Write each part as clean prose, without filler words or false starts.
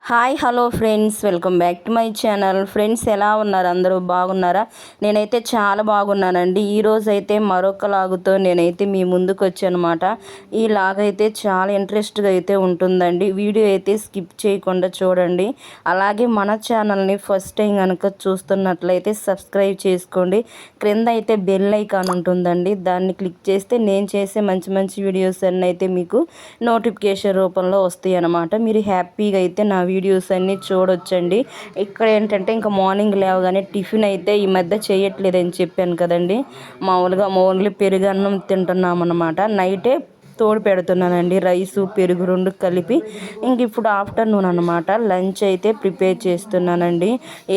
Hi hello friends, welcome back to my channel. Friends, ఎలా ఉన్నారు? అందరూ బాగున్నారా? నేనైతే చాలా బాగున్నానండి. ఈరోజు అయితే మరొక లాగుతో నేనైతే మీ ముందుకు వచ్చానమాట. ఈ లాగ్ అయితే చాలా ఇంట్రెస్ట్గా అయితే ఉంటుందండి. వీడియో అయితే స్కిప్ చేయకుండా చూడండి. అలాగే మన ఛానల్ని ఫస్ట్ టైం కనుక చూస్తున్నట్లయితే సబ్స్క్రైబ్ చేసుకోండి. క్రింద అయితే బెల్ ఐకాన్ ఉంటుందండి, దాన్ని క్లిక్ చేస్తే నేను చేసే మంచి మంచి వీడియోస్ అన్నీ అయితే మీకు నోటిఫికేషన్ రూపంలో వస్తాయి అన్నమాట. మీరు హ్యాపీగా అయితే నా వీడియోస్ అన్నీ చూడొచ్చండి. ఇక్కడ ఏంటంటే ఇంకా మార్నింగ్ లేవగానే టిఫిన్ అయితే ఈ మధ్య చేయట్లేదని చెప్పాను కదండి. మామూలుగా ఓన్లీ పెరుగన్నం తింటున్నాం అన్నమాట. నైటే తోడు పెడుతున్నానండి, రైసు పెరుగు రెండు కలిపి. ఇంక ఇప్పుడు ఆఫ్టర్నూన్ అనమాట లంచ్ అయితే ప్రిపేర్ చేస్తున్నానండి.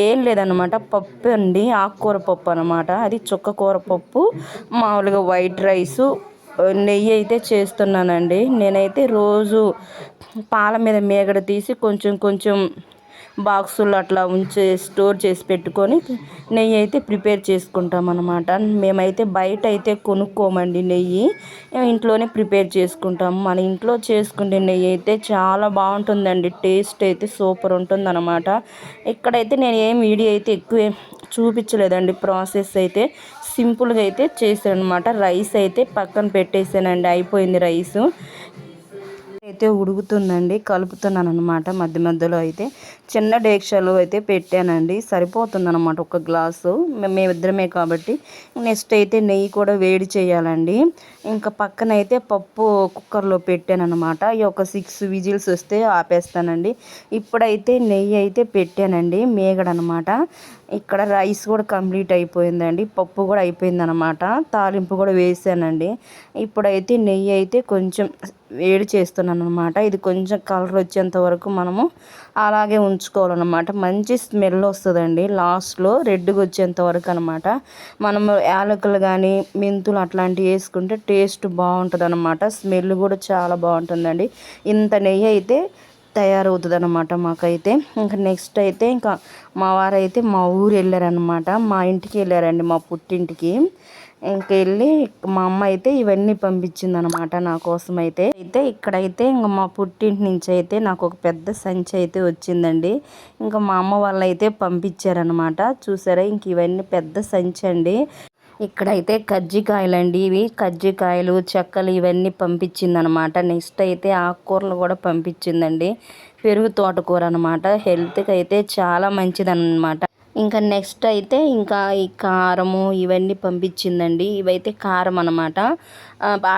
ఏం లేదనమాట, పప్పు అండి, ఆకుకూర పప్పు అనమాట. అది చుక్కకూర పప్పు, మామూలుగా వైట్ రైసు, నెయ్యి అయితే చేస్తున్నానండి. నేనైతే రోజు పాల మీద మేగడ తీసి కొంచెం కొంచెం బాక్సులు అట్లా స్టోర్ చేసి పెట్టుకొని నెయ్యి అయితే ప్రిపేర్ చేసుకుంటాం అన్నమాట. మేమైతే బయట అయితే కొనుక్కోమండి, నెయ్యి ఇంట్లోనే ప్రిపేర్ చేసుకుంటాం. మన ఇంట్లో చేసుకునే నెయ్యి అయితే చాలా బాగుంటుందండి, టేస్ట్ అయితే సూపర్ ఉంటుందన్నమాట. ఇక్కడైతే నేను ఏం వీడియో అయితే ఎక్కువ చూపించలేదండి, ప్రాసెస్ అయితే సింపుల్గా అయితే చేశాను అనమాట. రైస్ అయితే పక్కన పెట్టేసానండి, అయిపోయింది రైసు. అయితే ఉడుకుతుందండి, కలుపుతున్నాను అనమాట. మధ్య మధ్యలో అయితే చిన్న డేక్షాలో అయితే పెట్టానండి, సరిపోతుందన్నమాట ఒక గ్లాసు, మేమిద్దరమే కాబట్టి. నెక్స్ట్ అయితే నెయ్యి కూడా వేడి చేయాలండి. ఇంకా పక్కన అయితే పప్పు కుక్కర్లో పెట్టాను అనమాట. ఈ ఒక 6 విజిల్స్ వస్తే ఆపేస్తానండి. ఇప్పుడైతే నెయ్యి అయితే పెట్టానండి, మేగడనమాట. ఇక్కడ రైస్ కూడా కంప్లీట్ అయిపోయిందండి, పప్పు కూడా అయిపోయిందనమాట, తాలింపు కూడా వేసానండి. ఇప్పుడైతే నెయ్యి అయితే కొంచెం వేడి చేస్తున్నాను అనమాట. ఇది కొంచెం కలర్ వచ్చేంత వరకు మనము అలాగే ఉంచుకోవాలన్నమాట. మంచి స్మెల్ వస్తుందండి లాస్ట్లో, రెడ్గా వచ్చేంత వరకు అనమాట. మనము యాలకులు కానీ మెంతులు అట్లాంటివి వేసుకుంటే టేస్ట్ బాగుంటుంది అనమాట. స్మెల్ కూడా చాలా బాగుంటుందండి. ఇంత నెయ్యి అయితే తయారవుతుంది అనమాట మాకైతే. ఇంకా నెక్స్ట్ అయితే ఇంకా మా వారైతే మా ఊరు వెళ్ళారనమాట, మా ఇంటికి వెళ్ళారండి, మా పుట్టింటికి. ఇంకెళ్ళి మా అమ్మ అయితే ఇవన్నీ పంపించింది అనమాట నా కోసం. అయితే ఇక్కడైతే ఇంకా మా పుట్టింటి నుంచి అయితే నాకు ఒక పెద్ద సంచి అయితే వచ్చిందండి. ఇంకా మా అమ్మ వాళ్ళు అయితే పంపించారనమాట. చూసారా, ఇంక ఇవన్నీ పెద్ద సంచి అండి. ఇక్కడైతే కజ్జికాయలండి, ఇవి కజ్జికాయలు, చెక్కలు ఇవన్నీ పంపించిందనమాట. నెక్స్ట్ అయితే ఆకుకూరలు కూడా పంపించిందండి. పెరుగు తోటకూర అనమాట, హెల్త్కి అయితే చాలా మంచిదన్నమాట. ఇంకా నెక్స్ట్ అయితే ఇంకా ఈ కారము ఇవన్నీ పంపించిందండి. ఇవైతే కారం అనమాట,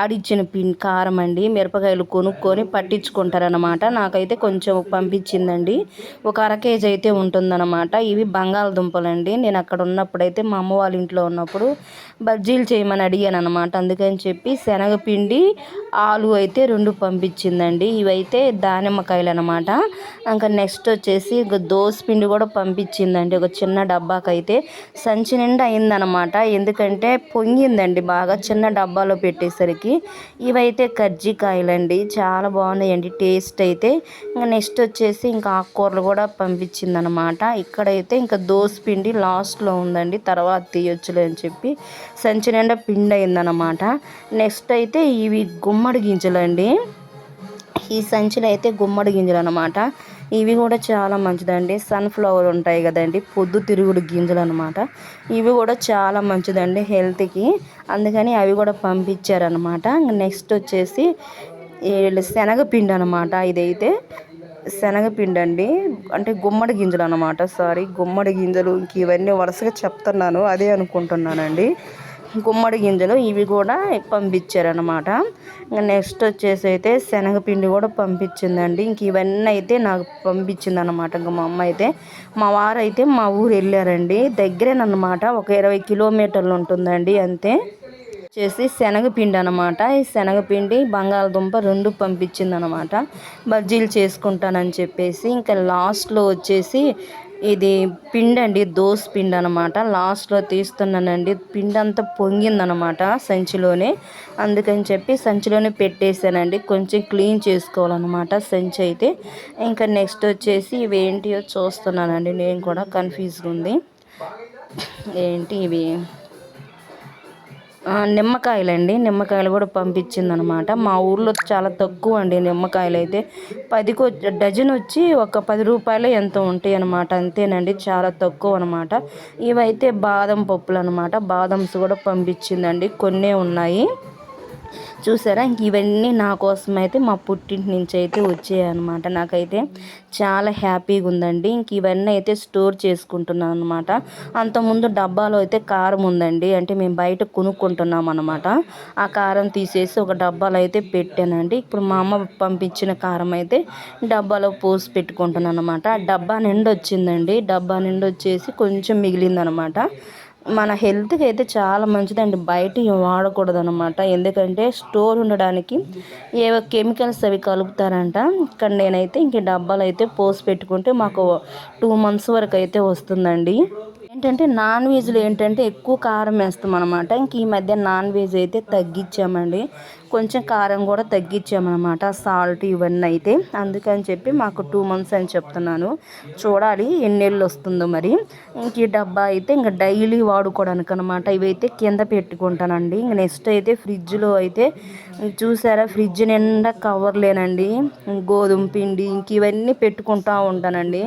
ఆడిచ్చిన కారం అండి. మిరపకాయలు కొనుక్కొని పట్టించుకుంటారనమాట. నాకైతే కొంచెం పంపించిందండి, ఒక 1/2 కేజీ అయితే ఉంటుందన్నమాట. ఇవి బంగాళదుంపలండి. నేను అక్కడ ఉన్నప్పుడైతే మా అమ్మ వాళ్ళ ఇంట్లో ఉన్నప్పుడు బజ్జీలు చేయమని అడిగాను అనమాట. అందుకని చెప్పి శనగపిండి, ఆలు అయితే 2 పంపించిందండి. ఇవైతే దానిమ్మకాయలు అనమాట. ఇంకా నెక్స్ట్ వచ్చేసి దోసపిండి కూడా పంపించిందండి, ఒక చిన్న డబ్బాకైతే. సంచి నిండా అయిందనమాట, ఎందుకంటే పొంగిందండి బాగా చిన్న డబ్బాలో పెట్టేసరికి. ఇవైతే కజ్జికాయలండి, చాలా బాగున్నాయండి టేస్ట్ అయితే. ఇంకా నెక్స్ట్ వచ్చేసి ఇంకా ఆకుకూరలు కూడా పంపించిందనమాట. ఇక్కడైతే ఇంకా దోసపిండి లాస్ట్లో ఉందండి, తర్వాత తీయొచ్చులే అని చెప్పి సంచి నిండా పిండి అయిందనమాట. నెక్స్ట్ అయితే ఇవి గుమ్మడి గింజలండి. ఈ సంచిలో అయితే గుమ్మడి గింజలు అనమాట. ఇవి కూడా చాలా మంచిదండి, సన్ఫ్లవర్ ఉంటాయి కదండి, పొద్దు తిరుగుడు గింజలు అనమాట. ఇవి కూడా చాలా మంచిదండి హెల్త్కి, అందుకని అవి కూడా పంపించారనమాట. నెక్స్ట్ వచ్చేసి శనగపిండి అనమాట. ఇదైతే శనగపిండి అండి, అంటే గుమ్మడి గింజలు అనమాట. సారీ, గుమ్మడి గింజలు. ఇంక ఇవన్నీ వరుసగా చెప్తున్నాను, అదే అనుకుంటున్నానండి. గుమ్మడి గింజలు ఇవి కూడా పంపించారనమాట. ఇంకా నెక్స్ట్ వచ్చేసి అయితే శనగపిండి కూడా పంపించిందండి. ఇంక ఇవన్నీ అయితే నాకు పంపించిందనమాట. ఇంకా మా అమ్మ అయితే, మా వారైతే మా ఊరు వెళ్ళారండి, దగ్గరేనమాట, ఒక 20 కిలోమీటర్లు ఉంటుందండి అంతే. వచ్చేసి శనగపిండి అనమాట. ఈ శనగపిండి, బంగాళదుంప 2 పంపించిందనమాట, బజ్జీలు చేసుకుంటానని చెప్పేసి. ఇంకా లాస్ట్లో వచ్చేసి ఇది పిండి అండి, దోస పిండి అనమాట. లాస్ట్లో తీస్తున్నానండి, పిండి అంతా పొంగిందనమాట సంచిలోనే. అందుకని చెప్పి సంచిలోనే పెట్టేశానండి, కొంచెం క్లీన్ చేసుకోవాలన్నమాట సంచి అయితే. ఇంకా నెక్స్ట్ వచ్చేసి ఇవి ఏంటియో చూస్తున్నానండి, నేను కూడా కన్ఫ్యూజ్గా ఉంది. ఏంటి ఇవి, నిమ్మకాయలండి, నిమ్మకాయలు కూడా పంపించిందనమాట. మా ఊర్లో చాలా తక్కువ అండి నిమ్మకాయలు అయితే, 10కు డజన్ వచ్చి ఒక 10 రూపాయలు ఎంతో ఉంటాయి అనమాట, అంతేనండి, చాలా తక్కువ అనమాట. ఇవైతే బాదం పప్పులు అనమాట, బాదమ్స్ కూడా పంపించిందండి, కొన్నే ఉన్నాయి. చూసారా, ఇంక ఇవన్నీ నా కోసం అయితే మా పుట్టింటి నుంచి అయితే వచ్చాయన్నమాట. నాకైతే చాలా హ్యాపీగా ఉందండి. ఇంక ఇవన్నీ అయితే స్టోర్ చేసుకుంటున్నాను అనమాట. అంతకుముందు డబ్బాలో అయితే కారం ఉందండి, అంటే మేము బయట కొనుక్కుంటున్నాం అనమాట. ఆ కారం తీసేసి ఒక డబ్బాలో అయితే పెట్టానండి. ఇప్పుడు మా అమ్మ పంపించిన కారం అయితే డబ్బాలో పోసి పెట్టుకుంటున్నాను అనమాట. డబ్బా నిండు వచ్చిందండి, డబ్బా నిండు వచ్చేసి కొంచెం మిగిలిందనమాట. మన హెల్త్కి అయితే చాలా మంచిదండి, బయట వాడకూడదు అనమాట. ఎందుకంటే స్టోర్ ఉండడానికి ఏవో కెమికల్స్ అవి కలుపుతారంట. ఇక్కడ నేనైతే ఇంక డబ్బాలు అయితే పోసి పెట్టుకుంటే మాకు 2 months వరకు అయితే వస్తుందండి. ఏంటంటే నాన్ వెజ్లో ఏంటంటే ఎక్కువ కారం వేస్తాం అనమాట. ఇంక ఈ మధ్య నాన్ వెజ్ అయితే తగ్గించామండి, కొంచెం కారం కూడా తగ్గించామన్నమాట, సాల్ట్ ఇవన్నీ అయితే. అందుకని చెప్పి మాకు 2 months అని చెప్తున్నాను, చూడాలి ఎన్నేళ్ళు వస్తుందో మరి. ఇంక ఈ డబ్బా అయితే ఇంకా డైలీ వాడుకోవడానికి అనమాట. ఇవైతే కింద పెట్టుకుంటానండి. ఇంక నెక్స్ట్ అయితే ఫ్రిడ్జ్లో అయితే చూసారా, ఫ్రిడ్జ్ నిండా కవర్లేనండి, గోధుమ పిండి ఇంక ఇవన్నీ పెట్టుకుంటూ ఉంటానండి.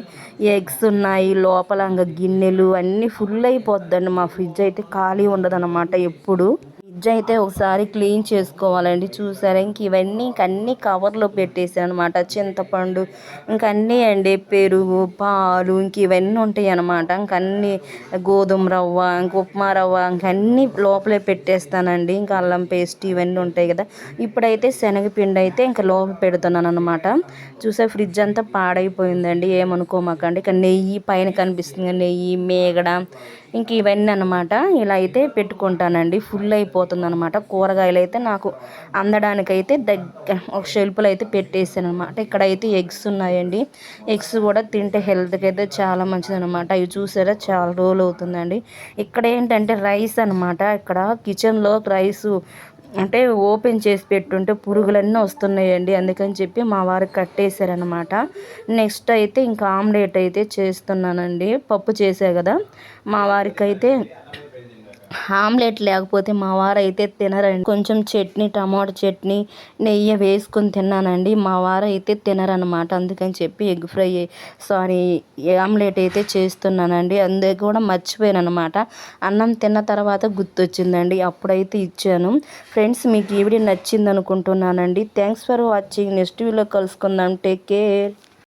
ఎగ్స్ ఉన్నాయి లోపల, ఇంకా గిన్నెలు అన్నీ ఫుల్ అయిపోద్దండి. మా ఫ్రిడ్జ్ అయితే ఖాళీ ఉండదన్నమాట ఎప్పుడు. ఫ్రిడ్జ్ అయితే ఒకసారి క్లీన్ చేసుకోవాలండి. చూసారా, ఇంక ఇవన్నీ ఇంక అన్నీ కవర్లో పెట్టేసాను అనమాట. చింతపండు ఇంక అన్నీ అండి, పెరుగు, పాలు ఇంక ఇవన్నీ ఉంటాయి అనమాట. ఇంక అన్నీ గోధుమ రవ్వ, ఇంక ఉప్మా రవ్వ ఇంక అన్నీ లోపలే పెట్టేస్తానండి. ఇంకా అల్లం పేస్ట్ ఇవన్నీ ఉంటాయి కదా. ఇప్పుడైతే శనగపిండి అయితే ఇంకా లోపల పెడుతున్నాను అనమాట. చూసా, ఫ్రిడ్జ్ అంతా పాడైపోయిందండి, ఏమనుకోమాకండి. ఇక నెయ్యి పైన కనిపిస్తుంది, నెయ్యి, మేగడ ఇంక ఇవన్నీ అనమాట. ఇలా అయితే పెట్టుకుంటానండి, ఫుల్ అయిపోతుంది అనమాట. కూరగాయలు అయితే నాకు అందడానికైతే ఒక షెల్ఫ్లో అయితే పెట్టేసాను అనమాట. ఇక్కడైతే ఎగ్స్ ఉన్నాయండి, ఎగ్స్ కూడా తింటే హెల్త్కి అయితే చాలా మంచిది అనమాట. ఇవి చూసారా, చాలా రోజులు అవుతుందండి. ఇక్కడ ఏంటంటే రైస్ అనమాట, ఇక్కడ కిచెన్లో రైసు అంటే ఓపెన్ చేసి పెట్టుంటే పురుగులన్నీ వస్తున్నాయండి. అందుకని చెప్పి మా వారు కట్టేశారనమాట. నెక్స్ట్ అయితే ఇంకా ఆమ్లెట్ అయితే చేస్తున్నానండి. పప్పు చేసా కదా, మా వారికి అయితే ఆమ్లెట్ లేకపోతే మా వారు అయితే తినరండి. కొంచెం చట్నీ, టమాటా చట్నీ, నెయ్యి వేసుకొని తిన్నానండి, మా వారు అయితే తినరనమాట. అందుకని చెప్పి ఎగ్ ఫ్రై ఆమ్లెట్ అయితే చేస్తున్నానండి. అందుకే కూడా మర్చిపోయాను అనమాట. అన్నం తిన్న తర్వాత గుర్తొచ్చిందండి, అప్పుడైతే ఇచ్చాను. ఫ్రెండ్స్, మీకు ఈ వీడియో నచ్చింది అనుకుంటున్నానండి. Thanks for watching. నెక్స్ట్ వీడియోలో కలుసుకుందాం. Take care.